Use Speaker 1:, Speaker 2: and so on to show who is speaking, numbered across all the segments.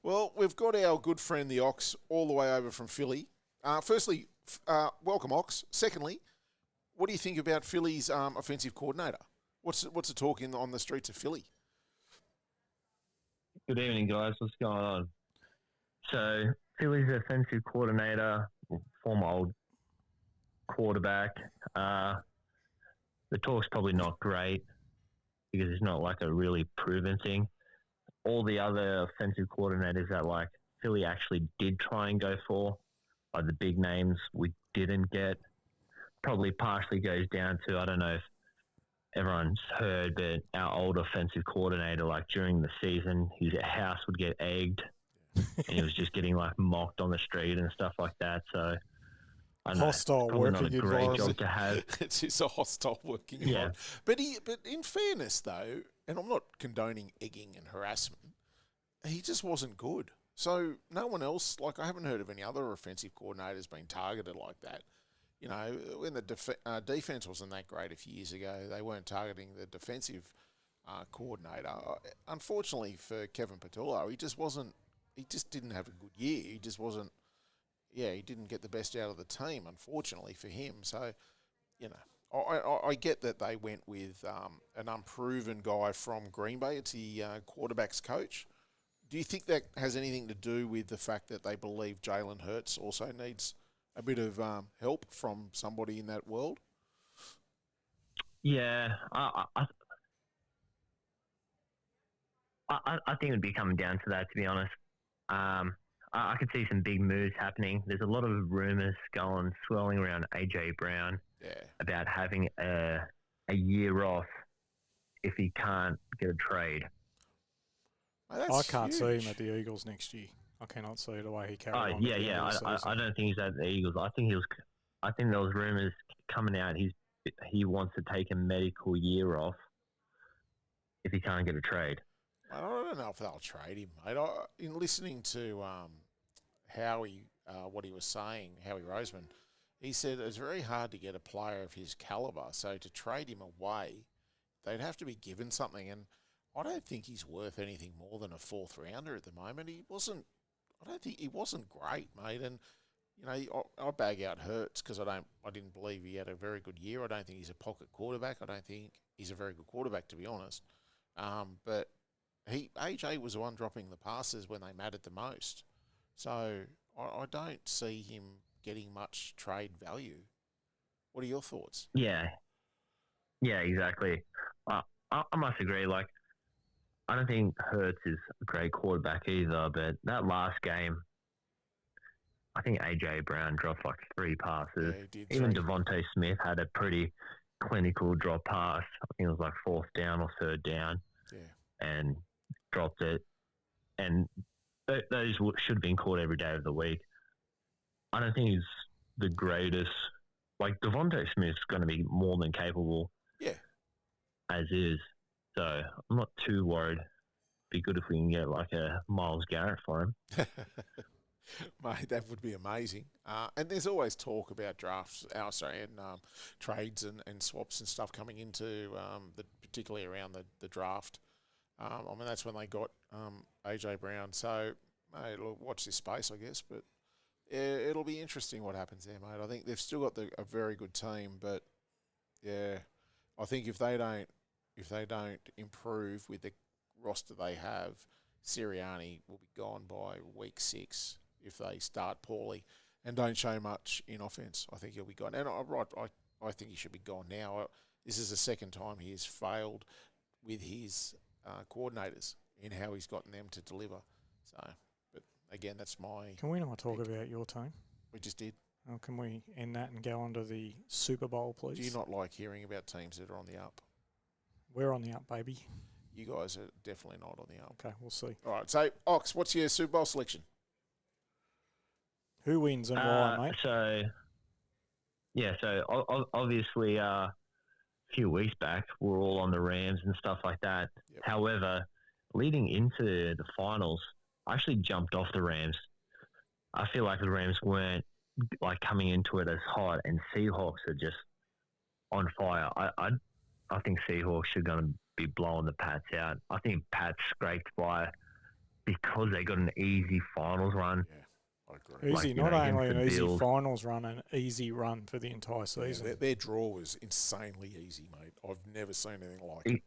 Speaker 1: Well, we've got our good friend the Ox all the way over from Philly. Firstly, welcome Ox. Secondly, what do you think about Philly's offensive coordinator? What's the talk on the streets of Philly?
Speaker 2: Good evening, guys. What's going on? So, Philly's offensive coordinator, former old quarterback. The talk's probably not great because it's not like a really proven thing. All the other offensive coordinators that like Philly actually did try and go for, like the big names we didn't get, probably partially goes down to, I don't know if everyone's heard, but our old offensive coordinator, like during the season, his house would get egged and he was just getting like mocked on the street and stuff like that. So I know,
Speaker 3: hostile
Speaker 2: probably
Speaker 3: working
Speaker 2: not a great
Speaker 3: environment.
Speaker 2: job to have.
Speaker 1: It's just a hostile working environment. But in fairness, though, and I'm not condoning egging and harassment, he just wasn't good. So no one else, like I haven't heard of any other offensive coordinators being targeted like that. You know, when the defense wasn't that great a few years ago, they weren't targeting the defensive coordinator. Unfortunately for Kevin Patullo, he just didn't have a good year. He just wasn't, he didn't get the best out of the team, unfortunately for him. So, you know, I get that they went with an unproven guy from Green Bay. It's the quarterback's coach. Do you think that has anything to do with the fact that they believe Jalen Hurts also needs a bit of help from somebody in that world?
Speaker 2: Yeah, I think it would be coming down to that, to be honest. I could see some big moves happening. There's a lot of rumors swirling around AJ Brown about having a year off if he can't get a trade.
Speaker 3: I can't see him at the Eagles next year. I cannot see the way he carried on.
Speaker 2: I don't think he's at the Eagles. I think there was rumors coming out. He wants to take a medical year off if he can't get a trade.
Speaker 1: I don't know if they'll trade him, mate. In listening to Howie, what he was saying, Howie Roseman, he said it's very hard to get a player of his caliber. So to trade him away, they'd have to be given something. And I don't think he's worth anything more than a fourth rounder at the moment. I don't think he wasn't great, mate. And you know, I bag out Hurts because I didn't believe he had a very good year. I don't think he's a pocket quarterback. I don't think he's a very good quarterback, to be honest. But AJ was the one dropping the passes when they mattered the most. So I don't see him getting much trade value. What are your thoughts?
Speaker 2: Yeah, exactly. I must agree. Like, I don't think Hurts is a great quarterback either, but that last game, I think AJ Brown dropped like 3 passes.
Speaker 1: Yeah, he did.
Speaker 2: Even Devontae Smith had a pretty clinical drop pass. I think it was like 4th down or 3rd down.
Speaker 1: Yeah.
Speaker 2: And dropped it. And those should have been caught every day of the week. I don't think he's the greatest. Like, Devontae Smith's going to be more than capable.
Speaker 1: Yeah.
Speaker 2: As is. So I'm not too worried. Be good if we can get like a Myles Garrett for him.
Speaker 1: Mate, that would be amazing. And there's always talk about trades and swaps and stuff coming into particularly around the draft. I mean, that's when they got AJ Brown. So, mate, look, watch this space, I guess. But it'll be interesting what happens there, mate. I think they've still got a very good team, but yeah, I think if they don't improve with the roster they have, Sirianni will be gone by week 6 if they start poorly and don't show much in offense. I think he'll be gone. And I think he should be gone now. This is the second time he has failed with his coordinators in how he's gotten them to deliver. So, but again, that's my...
Speaker 3: Can we not talk about your team?
Speaker 1: We just did.
Speaker 3: Oh, can we end that and go on to the Super Bowl, please?
Speaker 1: Do you not like hearing about teams that are on the up?
Speaker 3: We're on the up, baby.
Speaker 1: You guys are definitely not on the up.
Speaker 3: Okay, we'll see.
Speaker 1: All right, so, Ox, what's your Super Bowl selection?
Speaker 3: Who wins and why, mate?
Speaker 2: So obviously a few weeks back, we're all on the Rams and stuff like that. Yep. However, leading into the finals, I actually jumped off the Rams. I feel like the Rams weren't like coming into it as hot, and Seahawks are just on fire. I think Seahawks are going to be blowing the Pats out. I think Pats scraped by because they got an easy finals run.
Speaker 1: Yeah, I agree.
Speaker 3: Easy,
Speaker 2: Like,
Speaker 3: not only an easy
Speaker 2: Bills.
Speaker 3: finals run, an easy run for the entire season.
Speaker 1: Yeah, their draw was insanely easy, mate. I've never seen anything like it.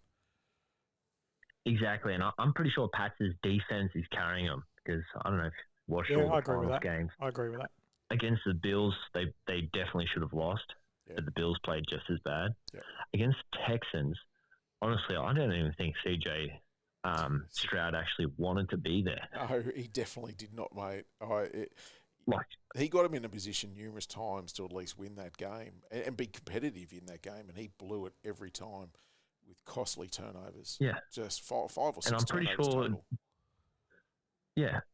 Speaker 2: Exactly, and I'm pretty sure Pats' defense is carrying them because I don't know if you watched all
Speaker 3: I
Speaker 2: the
Speaker 3: agree with
Speaker 2: finals
Speaker 3: that.
Speaker 2: games.
Speaker 3: I agree with that.
Speaker 2: Against the Bills, they definitely should have lost,
Speaker 1: Yeah.
Speaker 2: but the Bills played just as bad.
Speaker 1: Yeah.
Speaker 2: Against Texans, honestly, I don't even think CJ Stroud actually wanted to be there.
Speaker 1: No, he definitely did not, mate. He got him in a position numerous times to at least win that game and be competitive in that game, and he blew it every time with costly turnovers.
Speaker 2: Yeah.
Speaker 1: Just five or six
Speaker 2: And I'm pretty
Speaker 1: turnovers
Speaker 2: sure,
Speaker 1: total.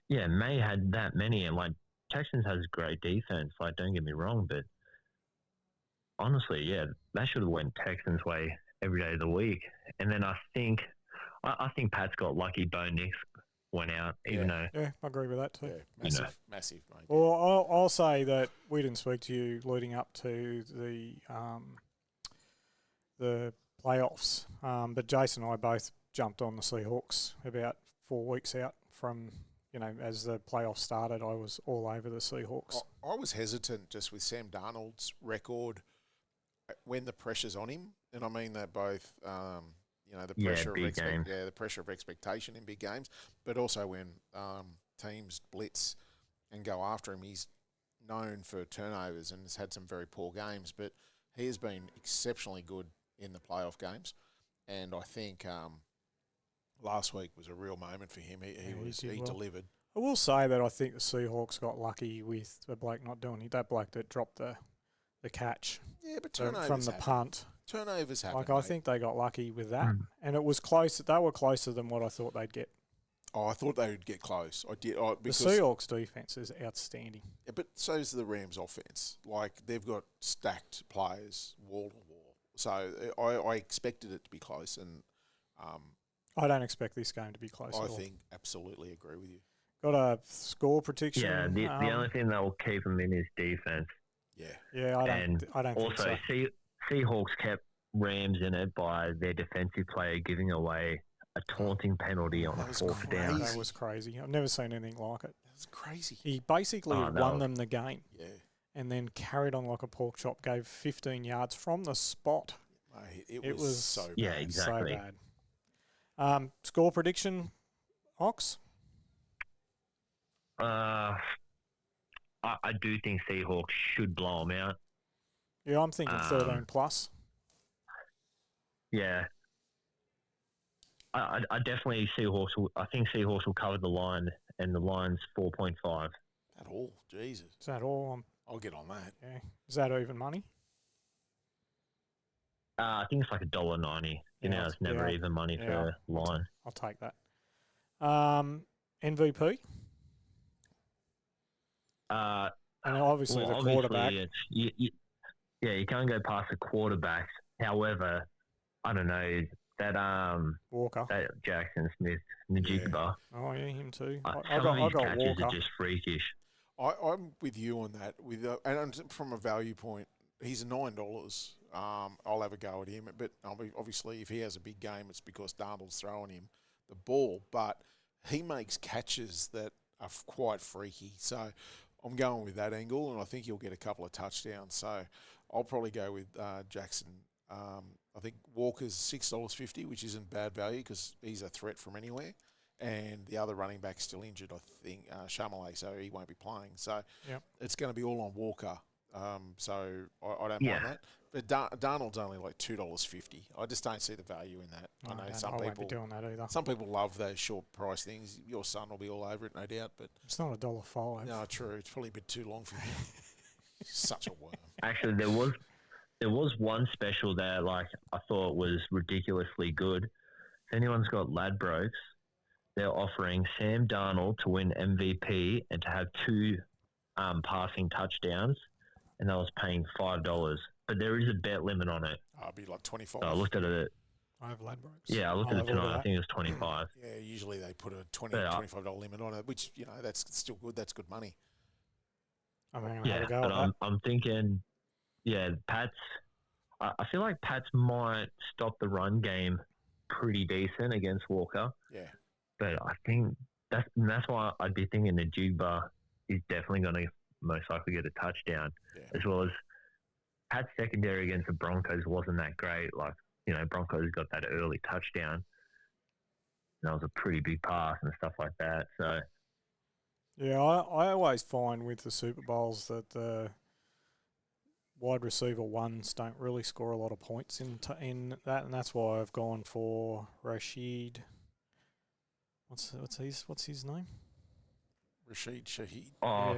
Speaker 2: Yeah, May had that many, and like Texans has great defense. Like, don't get me wrong, but honestly, yeah, that should have went Texans' way every day of the week. And then I think Pat's got lucky. Bo Nix went out, even though.
Speaker 3: Yeah, I agree with that too.
Speaker 1: Yeah, massive, mate.
Speaker 3: Well, I'll say that we didn't speak to you leading up to the playoffs, but Jason and I both jumped on the Seahawks about 4 weeks out from, as the playoffs started. I was all over the Seahawks.
Speaker 1: I was hesitant just with Sam Darnold's record when the pressure's on him, and I mean that both, the pressure the pressure of expectation in big games, but also when teams blitz and go after him. He's known for turnovers and has had some very poor games, but he has been exceptionally good in the playoff games, and I think last week was a real moment for him. He delivered.
Speaker 3: I will say that I think the Seahawks got lucky with the bloke not doing it. That bloke that dropped the catch.
Speaker 1: Yeah, but turnovers
Speaker 3: from the punt.
Speaker 1: Turnovers happen.
Speaker 3: I think they got lucky with that, and it was close. They were closer than what I thought they'd get.
Speaker 1: Oh, I thought they would get close. I did.
Speaker 3: The Seahawks defense is outstanding.
Speaker 1: Yeah, but so is the Rams offense. Like, they've got stacked players, wall to wall. So I expected it to be close, and
Speaker 3: I don't expect this game to be close.
Speaker 1: I think absolutely agree with you.
Speaker 3: Got a score prediction?
Speaker 2: Yeah, the only thing that will keep them in is defense.
Speaker 1: Yeah.
Speaker 3: I don't think so.
Speaker 2: Also, Seahawks kept Rams in it by their defensive player giving away a taunting penalty on a fourth down.
Speaker 3: That was crazy. I've never seen anything like it.
Speaker 1: That's crazy.
Speaker 3: He basically won them the game. Yeah. And then carried on like a pork chop, gave 15 yards from the spot.
Speaker 1: Mate, it was so bad.
Speaker 2: Yeah, exactly.
Speaker 3: So bad. Score prediction, Ox?
Speaker 2: I do think Seahawks should blow them out.
Speaker 3: Yeah, I'm thinking 13 plus.
Speaker 2: Yeah. I definitely I think Seahawks will cover the line, and the line's 4.5.
Speaker 1: At all? Jesus.
Speaker 3: Is that all?
Speaker 1: I'll get on that.
Speaker 3: Yeah. Is that even money?
Speaker 2: I think it's like $1.90. It's never even money for a line.
Speaker 3: I'll take that. MVP? And obviously the quarterback.
Speaker 2: You can't go past the quarterback. However, I don't know that
Speaker 3: Walker,
Speaker 2: that Jackson Smith, Najigba.
Speaker 3: Yeah. Oh yeah, him too.
Speaker 2: I got catches Walker. Are just freakish.
Speaker 1: I'm with you on that. And from a value point, he's $9. I'll have a go at him. But obviously, if he has a big game, it's because Darnold's throwing him the ball. But he makes catches that are quite freaky. So I'm going with that angle, and I think he'll get a couple of touchdowns. So I'll probably go with Jackson. I think Walker's $6.50, which isn't bad value because he's a threat from anywhere. And the other running back's still injured, I think, Chamalé, so he won't be playing. So it's going to be all on Walker. So I don't mind that. But Darnold's only like $2.50. I just don't see the value in that. I know some people
Speaker 3: won't be doing that either.
Speaker 1: Some people love those short price things. Your son will be all over it, no doubt. But
Speaker 3: it's not $1.05.
Speaker 1: No, true. It's probably a bit too long for him. Such a worm.
Speaker 2: Actually, there was one special that I thought was ridiculously good. If anyone's got Ladbrokes, they're offering Sam Darnold to win MVP and to have 2 passing touchdowns, and that was paying $5. But there is a bet limit on it.
Speaker 1: I'll be like 25.
Speaker 2: So I looked at it.
Speaker 3: I have Ladbrokes.
Speaker 2: Yeah, I looked at it tonight. I think it was 25.
Speaker 1: Yeah, usually they put a $25 limit on it, which, that's still good. That's good money.
Speaker 3: I mean,
Speaker 2: I'm thinking, Pats. I feel like Pats might stop the run game pretty decent against Walker.
Speaker 1: Yeah.
Speaker 2: But I think that's why I'd be thinking the Jigba is definitely going to most likely get a touchdown, as well as Pat's secondary against the Broncos wasn't that great. Like, Broncos got that early touchdown. That was a pretty big pass and stuff like that. So,
Speaker 3: yeah, I always find with the Super Bowls that the wide receiver ones don't really score a lot of points in that, and that's why I've gone for Rashid. What's his name?
Speaker 1: Rashid Shaheed.
Speaker 2: oh,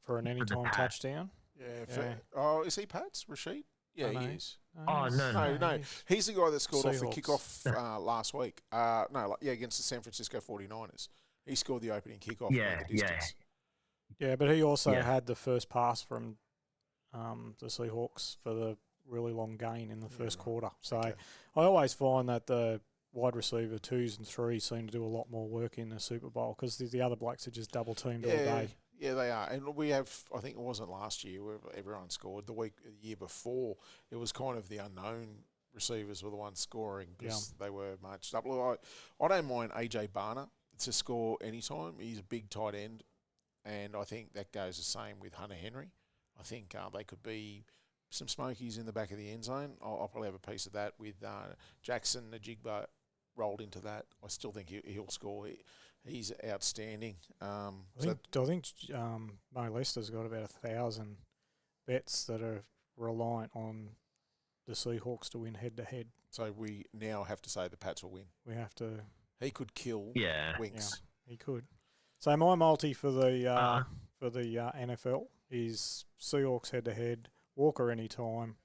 Speaker 3: For an anytime touchdown.
Speaker 1: Yeah. Is he Pat's Rashid? Yeah, he is.
Speaker 2: No.
Speaker 1: He's the guy that scored off the
Speaker 3: Seahawks.
Speaker 1: kickoff last week. Against the San Francisco 49ers. He scored the opening kickoff.
Speaker 2: Yeah,
Speaker 1: the distance.
Speaker 3: Yeah, but he also had the first pass from the Seahawks for the really long gain in the first quarter. So I always find that the wide receiver 2s and 3s seem to do a lot more work in the Super Bowl because the other blokes are just double teamed all day.
Speaker 1: Yeah, they are. And we have, I think it wasn't last year where everyone scored. The year before, it was kind of the unknown receivers were the ones scoring because they were marched up. Look, I don't mind AJ Barner to score anytime. He's a big tight end. And I think that goes the same with Hunter Henry. I think they could be some smokies in the back of the end zone. I'll probably have a piece of that with Jackson Najigba rolled into that. I still think he'll score. He's outstanding.
Speaker 3: I think Mo Lester's got about 1,000 bets that are reliant on the Seahawks to win head-to-head.
Speaker 1: So we now have to say the Pats will win.
Speaker 3: We have to...
Speaker 1: He could kill Winks.
Speaker 3: Yeah, he could. So my multi for the NFL is Seahawks head-to-head, Walker anytime,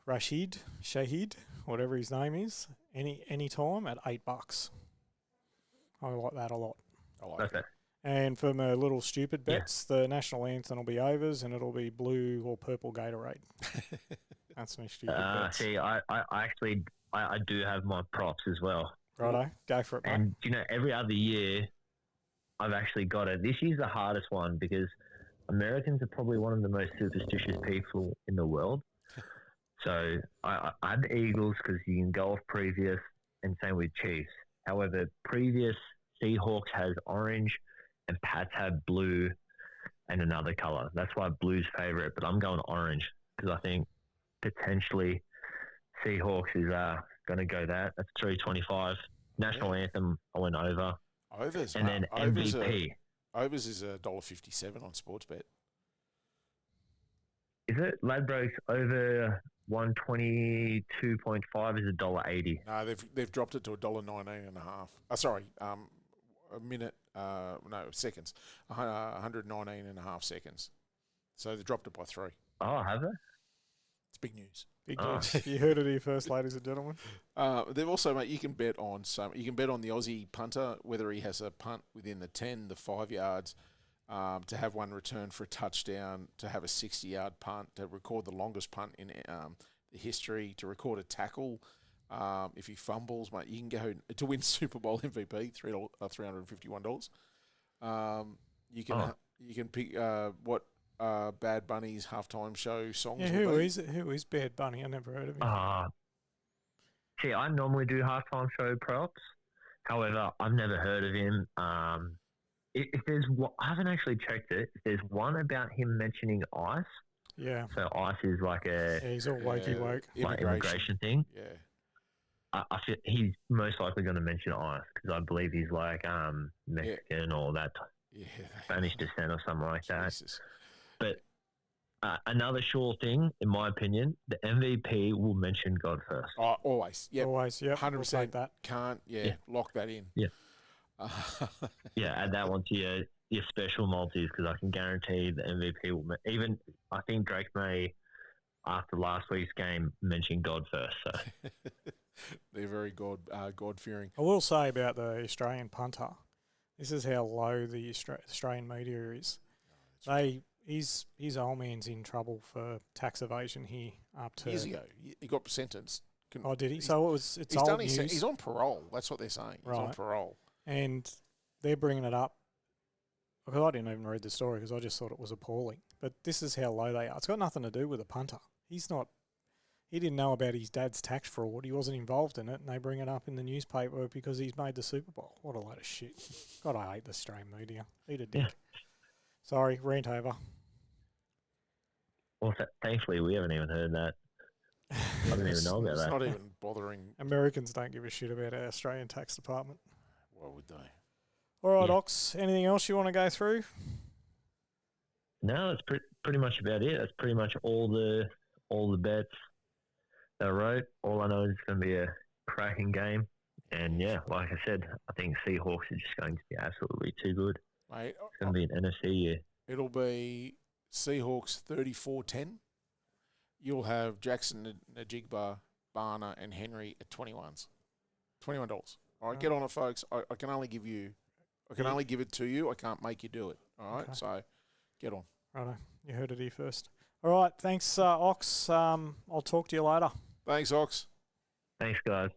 Speaker 3: Rashid, Shaheed, whatever his name is, any time at $8. I like that a lot.
Speaker 1: I like that.
Speaker 3: And for my little stupid bets, the national anthem will be overs and it'll be blue or purple Gatorade. That's my stupid bets.
Speaker 2: See, I actually do have my props as well.
Speaker 3: Righto, go for it, mate.
Speaker 2: And, every other year I've actually got it. This year's the hardest one because Americans are probably one of the most superstitious people in the world. So I had the Eagles because you can go off previous, and same with Chiefs. However, previous Seahawks has orange and Pats have blue and another color. That's why blue's favorite, but I'm going orange because I think potentially Seahawks is going to go that. That's 325. National anthem, I went over.
Speaker 1: Overs,
Speaker 2: and then MVP.
Speaker 1: Overs is $1.57 on Sportsbet.
Speaker 2: Is it? Ladbrokes over 122.5 is $1.80.
Speaker 1: No, they've dropped it to $1.19 and a half. A minute. Seconds. 119 and a half seconds. So they dropped it by 3.
Speaker 2: Oh, have they?
Speaker 1: It's big news.
Speaker 3: Big news. You heard it here first, ladies and gentlemen.
Speaker 1: They've also, mate, you can bet on the Aussie punter, whether he has a punt within the 10, the 5 yards, to have one return for a touchdown, to have a 60-yard punt, to record the longest punt in the history, to record a tackle. If he fumbles, mate, you can go to win Super Bowl MVP, $351. You can pick what Bad Bunny's halftime show songs.
Speaker 3: Yeah, who is Bad Bunny? I never heard of him.
Speaker 2: See, I normally do halftime show props. However, I've never heard of him. If there's, I haven't actually checked it. If there's one about him mentioning ICE.
Speaker 3: Yeah.
Speaker 2: So ICE is like
Speaker 3: he's all wokey woke.
Speaker 2: Like immigration thing.
Speaker 1: Yeah.
Speaker 2: I feel he's most likely going to mention ICE because I believe he's like Mexican or that Spanish descent or something like that. But another sure thing, in my opinion, the MVP will mention God first.
Speaker 1: Oh, always. Yeah.
Speaker 3: Always, yeah.
Speaker 1: 100%.
Speaker 3: That.
Speaker 1: Can't, lock that in.
Speaker 2: Yeah. Add that one to your special multis because I can guarantee the MVP will even I think Drake may after last week's game mention God first. So
Speaker 1: they're very God-fearing.
Speaker 3: I will say about the Australian punter, this is how low the Australian media is. His old man's in trouble for tax evasion here up to
Speaker 1: years ago. He got sentenced.
Speaker 3: Did he? So it's old news.
Speaker 1: He's on parole. That's what they're saying. He's on parole.
Speaker 3: And they're bringing it up. Because I didn't even read the story because I just thought it was appalling. But this is how low they are. It's got nothing to do with a punter. He's not he didn't know about his dad's tax fraud. He wasn't involved in it, and they bring it up in the newspaper because he's made the Super Bowl. What a load of shit. God, I hate the Australian media. Eat a dick. Yeah. Sorry, rant over.
Speaker 2: Well, thankfully, we haven't even heard that. I didn't even know about that.
Speaker 1: It's not even bothering.
Speaker 3: Americans don't give a shit about our Australian tax department.
Speaker 1: Why would they?
Speaker 3: All right, Ox, anything else you want to go through?
Speaker 2: No, that's pretty much about it. That's pretty much all the bets that I wrote. All I know is it's going to be a cracking game. And, yeah, like I said, I think Seahawks are just going to be absolutely too good.
Speaker 1: Mate,
Speaker 2: it's going to be an NFC year.
Speaker 1: It'll be Seahawks 34-10. You'll have Jackson, Najigba, Barner, and Henry at 21s. $21. All right, get on it, folks. I can only give you... I can only give it to you. I can't make you do it. All right? Okay. So, get on.
Speaker 3: Righto. You heard it here first. All right. Thanks, Ox. I'll talk to you later.
Speaker 1: Thanks, Ox.
Speaker 2: Thanks, guys.